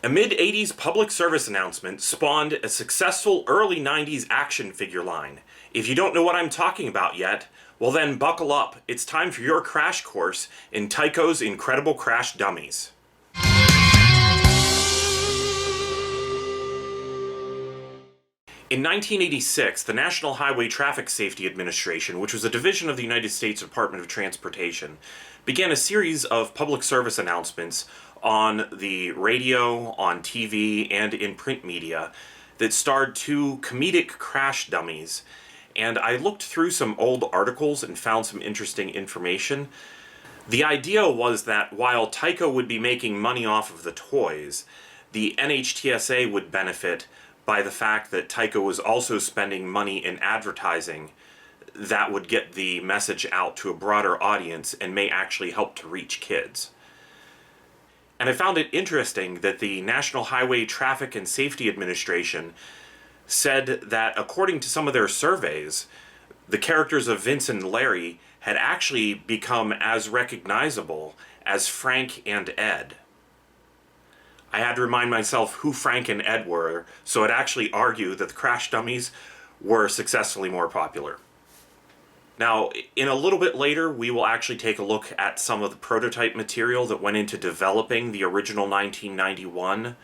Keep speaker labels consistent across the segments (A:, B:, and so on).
A: A mid-80s public service announcement spawned a successful early 90s action figure line. If you don't know what I'm talking about yet, well then buckle up. It's time for your crash course in Tyco's Incredible Crash Dummies. In 1986, the National Highway Traffic Safety Administration, which was a division of the United States Department of Transportation, began a series of public service announcements on the radio, on TV, and in print media that starred two comedic crash dummies. And I looked through some old articles and found some interesting information. The idea was that while Tyco would be making money off of the toys, the NHTSA would benefit by the fact that Tyco was also spending money in advertising that would get the message out to a broader audience and may actually help to reach kids. And I found it interesting that the National Highway Traffic and Safety Administration said that according to some of their surveys, the characters of Vince and Larry had actually become as recognizable as Frank and Ed. I had to remind myself who Frank and Ed were, so I'd actually argue that the Crash Dummies were successfully more popular. Now, in a little bit later, we will actually take a look at some of the prototype material that went into developing the original 1991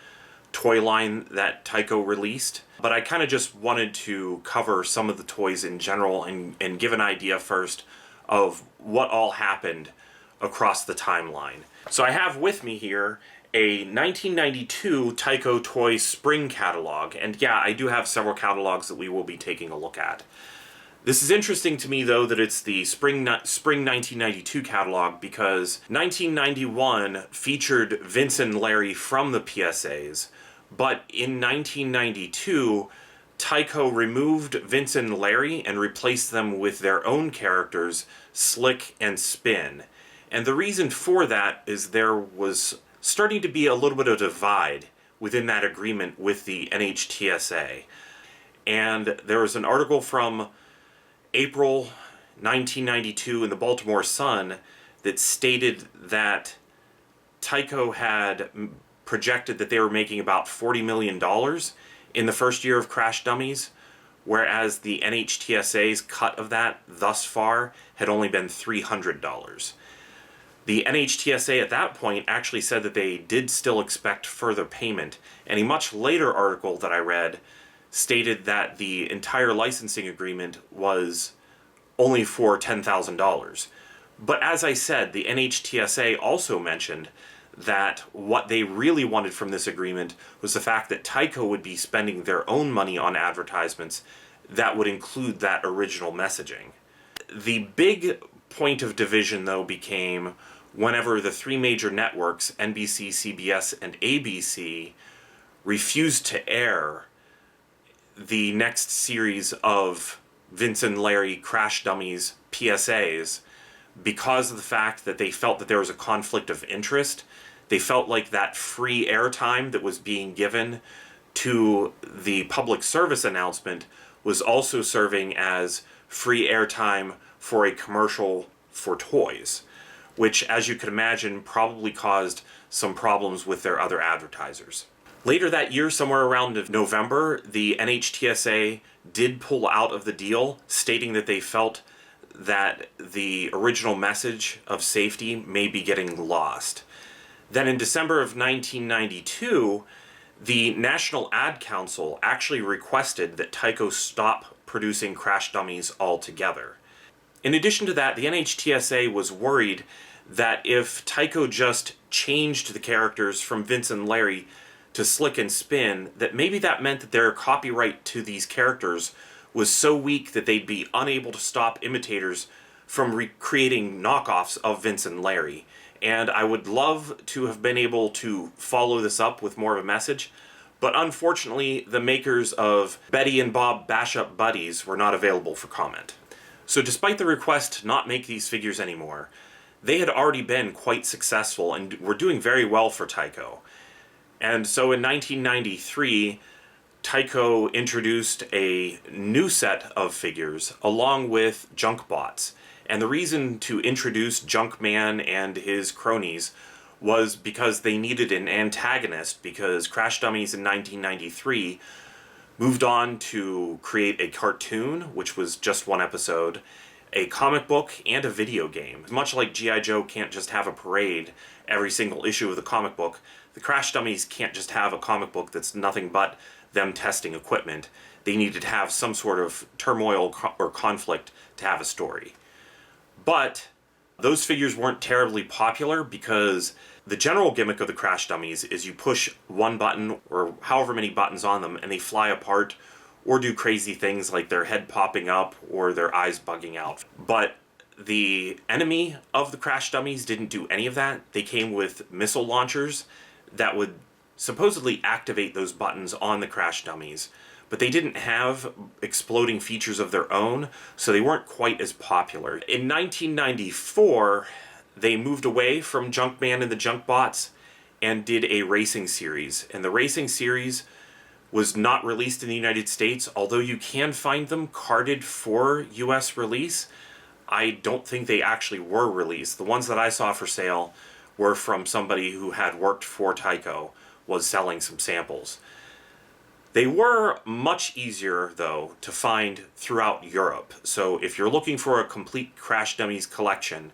A: toy line that Tyco released. But I kind of just wanted to cover some of the toys in general and give an idea first of what all happened across the timeline. So I have with me here a 1992 Tyco toy spring catalog, and yeah, I do have several catalogs that we will be taking a look at. This is interesting to me, though, that it's the spring 1992 catalog, because 1991 featured Vince and Larry from the PSAs, but in 1992, Tyco removed Vince and Larry and replaced them with their own characters, Slick and Spin. And the reason for that is there was starting to be a little bit of a divide within that agreement with the NHTSA. And there was an article from April 1992 in the Baltimore Sun that stated that Tyco had projected that they were making about $40 million in the first year of Crash Dummies, whereas the NHTSA's cut of that thus far had only been $300. The NHTSA at that point actually said that they did still expect further payment, and a much later article that I read stated that the entire licensing agreement was only for $10,000. But as I said, the NHTSA also mentioned that what they really wanted from this agreement was the fact that Tyco would be spending their own money on advertisements that would include that original messaging. The big point of division, though, became whenever the three major networks, NBC, CBS, and ABC, refused to air the next series of Vince and Larry Crash Dummies PSAs because of the fact that they felt that there was a conflict of interest. They felt like that free airtime that was being given to the public service announcement was also serving as free airtime for a commercial for toys, which, as you can imagine, probably caused some problems with their other advertisers. Later that year, somewhere around November, the NHTSA did pull out of the deal, stating that they felt that the original message of safety may be getting lost. Then in December of 1992, the National Ad Council actually requested that Tyco stop producing Crash Dummies altogether. In addition to that, the NHTSA was worried that if Tyco just changed the characters from Vince and Larry to Slick and Spin, that maybe that meant that their copyright to these characters was so weak that they'd be unable to stop imitators from recreating knockoffs of Vince and Larry. And I would love to have been able to follow this up with more of a message, but unfortunately the makers of Betty and Bob Bash Up Buddies were not available for comment. So despite the request to not make these figures anymore, they had already been quite successful and were doing very well for Tyco. And so in 1993, Tyco introduced a new set of figures along with Junkbots. And the reason to introduce Junkman and his cronies was because they needed an antagonist, because Crash Dummies in 1993 moved on to create a cartoon, which was just one episode, a comic book, and a video game. Much like G.I. Joe can't just have a parade every single issue of the comic book, the Crash Dummies can't just have a comic book that's nothing but them testing equipment. They needed to have some sort of turmoil or conflict to have a story. But those figures weren't terribly popular because the general gimmick of the Crash Dummies is you push one button or however many buttons on them and they fly apart or do crazy things like their head popping up or their eyes bugging out. But the enemy of the Crash Dummies didn't do any of that. They came with missile launchers that would supposedly activate those buttons on the Crash Dummies, but they didn't have exploding features of their own, so they weren't quite as popular. In 1994, they moved away from Junkman and the Junkbots and did a racing series. And the racing series was not released in the United States, although you can find them carded for US release. I don't think they actually were released. The ones that I saw for sale were from somebody who had worked for Tyco, was selling some samples. They were much easier, though, to find throughout Europe. So if you're looking for a complete Crash Dummies collection,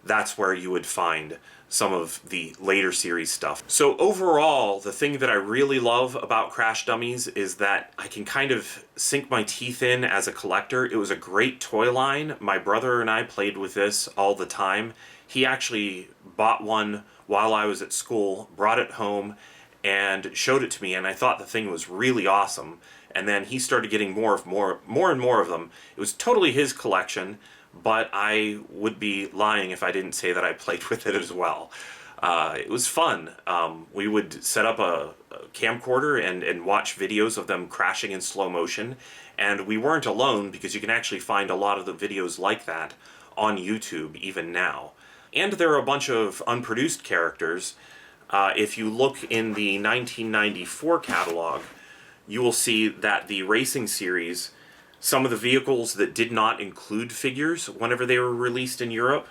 A: that's where you would find some of the later series stuff. So overall, the thing that I really love about Crash Dummies is that I can kind of sink my teeth in as a collector. It was a great toy line. My brother and I played with this all the time. He actually bought one while I was at school, brought it home, and showed it to me, and I thought the thing was really awesome. And then he started getting more and more of them. It was totally his collection, but I would be lying if I didn't say that I played with it as well. It was fun. We would set up a camcorder and watch videos of them crashing in slow motion, and we weren't alone because you can actually find a lot of the videos like that on YouTube even now. And there are a bunch of unproduced characters. If you look in the 1994 catalog, you will see that the racing series, some of the vehicles that did not include figures whenever they were released in Europe,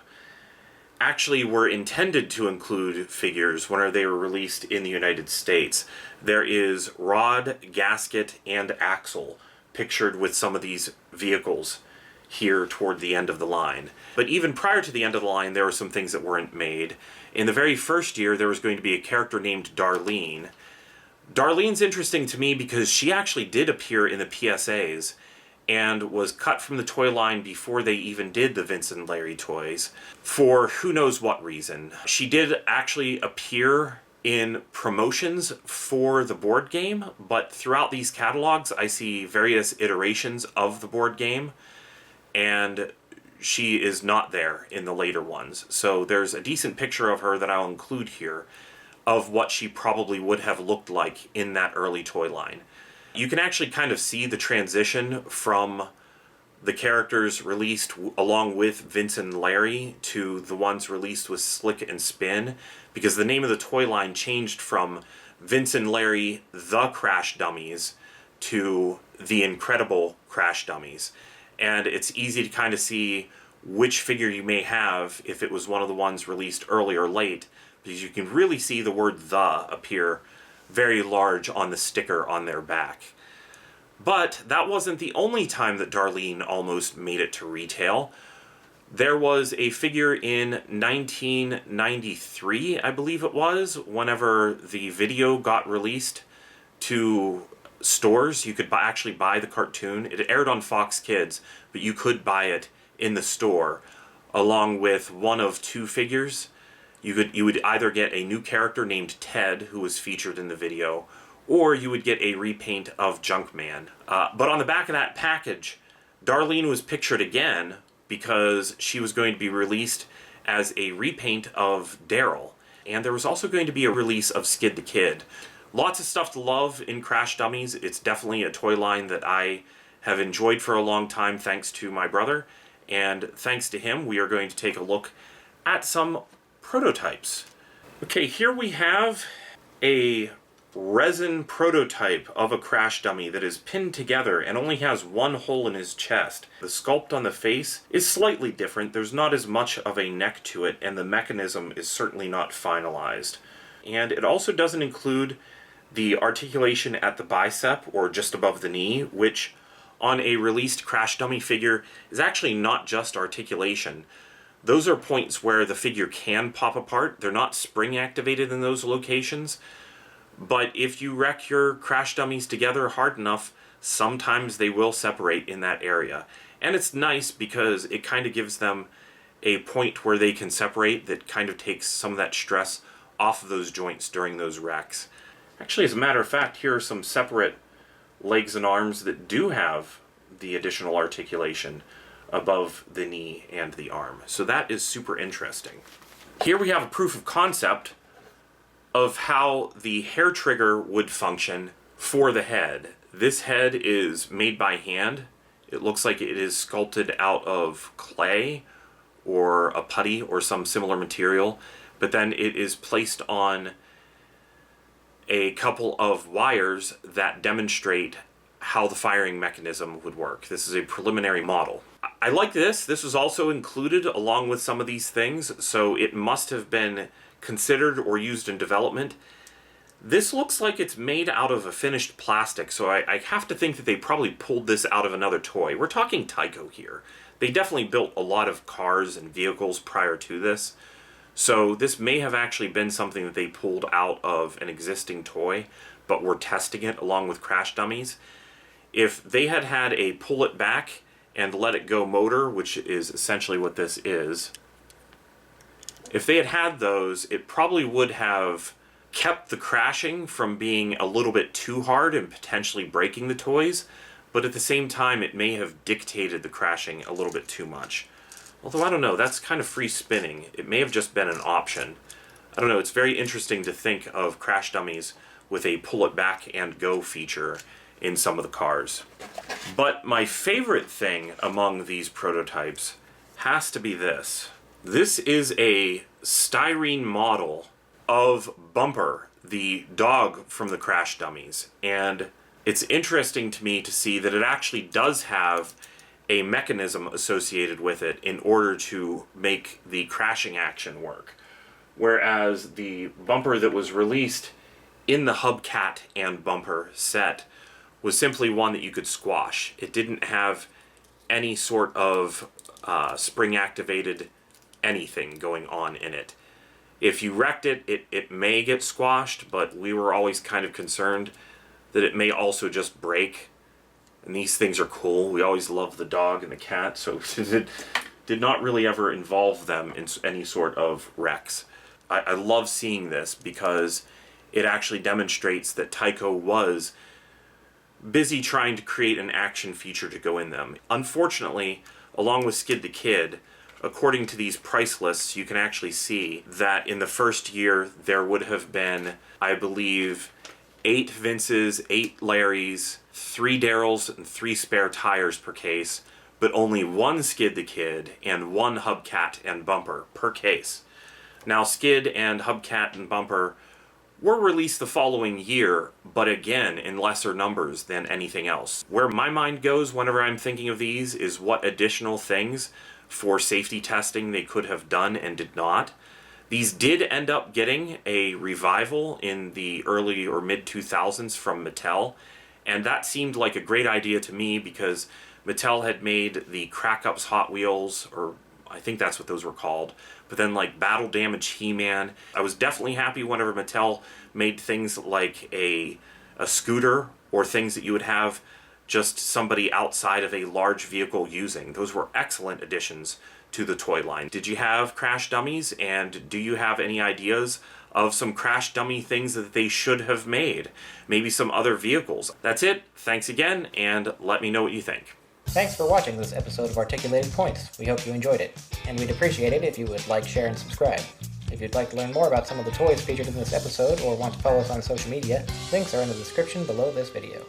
A: actually were intended to include figures whenever they were released in the United States. There is rod, gasket, and axle pictured with some of these vehicles here toward the end of the line. But even prior to the end of the line, there were some things that weren't made. In the very first year, there was going to be a character named Darlene. Darlene's interesting to me because she actually did appear in the PSAs and was cut from the toy line before they even did the Vince and Larry toys, for who knows what reason. She did actually appear in promotions for the board game, but throughout these catalogs, I see various iterations of the board game, and she is not there in the later ones. So there's a decent picture of her that I'll include here of what she probably would have looked like in that early toy line. You can actually kind of see the transition from the characters released along with Vince and Larry to the ones released with Slick and Spin, because the name of the toy line changed from Vince and Larry The Crash Dummies to The Incredible Crash Dummies. And it's easy to kind of see which figure you may have if it was one of the ones released early or late, because you can really see the word "the" appear very large on the sticker on their back. But that wasn't the only time that Darlene almost made it to retail. There was a figure in 1993, I believe it was, whenever the video got released to stores. You could actually buy the cartoon. It aired on Fox Kids, but you could buy it in the store along with one of two figures. You would either get a new character named Ted, who was featured in the video, or you would get a repaint of Junkman. But on the back of that package, Darlene was pictured again because she was going to be released as a repaint of Daryl. And there was also going to be a release of Skid the Kid. Lots of stuff to love in Crash Dummies. It's definitely a toy line that I have enjoyed for a long time thanks to my brother. And thanks to him, we are going to take a look at some prototypes. Okay, here we have a resin prototype of a crash dummy that is pinned together and only has one hole in his chest. The sculpt on the face is slightly different. There's not as much of a neck to it, and the mechanism is certainly not finalized. And it also doesn't include the articulation at the bicep or just above the knee, which on a released crash dummy figure is actually not just articulation. Those are points where the figure can pop apart. They're not spring activated in those locations, but if you wreck your crash dummies together hard enough, sometimes they will separate in that area. And it's nice because it kind of gives them a point where they can separate that kind of takes some of that stress off of those joints during those wrecks. Actually, as a matter of fact, here are some separate legs and arms that do have the additional articulation above the knee and the arm. So that is super interesting. Here we have a proof of concept of how the hair trigger would function for the head. This head is made by hand. It looks like it is sculpted out of clay or a putty or some similar material, but then it is placed on a couple of wires that demonstrate how the firing mechanism would work. This is a preliminary model. I like this. This was also included along with some of these things, so it must have been considered or used in development. This looks like it's made out of a finished plastic, so I have to think that they probably pulled this out of another toy. We're talking Tyco here. They definitely built a lot of cars and vehicles prior to this, so this may have actually been something that they pulled out of an existing toy, but were testing it along with crash dummies. If they had had a pull it back and let it go motor, which is essentially what this is, if they had had those, it probably would have kept the crashing from being a little bit too hard and potentially breaking the toys, but at the same time it may have dictated the crashing a little bit too much. Although I don't know, that's kind of free spinning. It may have just been an option. I don't know, it's very interesting to think of crash dummies with a pull it back and go feature in some of the cars. But my favorite thing among these prototypes has to be this. This is a styrene model of Bumper, the dog from the crash dummies. And it's interesting to me to see that it actually does have a mechanism associated with it in order to make the crashing action work. Whereas the Bumper that was released in the Hubcat and Bumper set was simply one that you could squash. It didn't have any sort of spring-activated anything going on in it. If you wrecked it, it may get squashed, but we were always kind of concerned that it may also just break. And these things are cool. We always loved the dog and the cat, so it did not really ever involve them in any sort of wrecks. I love seeing this because it actually demonstrates that Tyco was busy trying to create an action feature to go in them. Unfortunately, along with Skid the Kid, according to these price lists, you can actually see that in the first year there would have been, I believe, 8 Vinces, 8 Larrys, 3 Daryls, and 3 spare tires per case, but only 1 Skid the Kid and 1 Hubcat and Bumper per case. Now, Skid and Hubcat and Bumper were released the following year, but again in lesser numbers than anything else. Where my mind goes whenever I'm thinking of these is what additional things for safety testing they could have done and did not. These did end up getting a revival in the early or mid-2000s from Mattel, and that seemed like a great idea to me because Mattel had made the Crack Ups Hot Wheels, or I think that's what those were called, but then like Battle Damage He-Man. I was definitely happy whenever Mattel made things like a scooter or things that you would have just somebody outside of a large vehicle using. Those were excellent additions to the toy line. Did you have crash dummies, and do you have any ideas of some crash dummy things that they should have made? Maybe some other vehicles. That's it. Thanks again, and let me know what you think.
B: Thanks for watching this episode of Articulated Points. We hope you enjoyed it, and we'd appreciate it if you would like, share, and subscribe. If you'd like to learn more about some of the toys featured in this episode or want to follow us on social media, links are in the description below this video.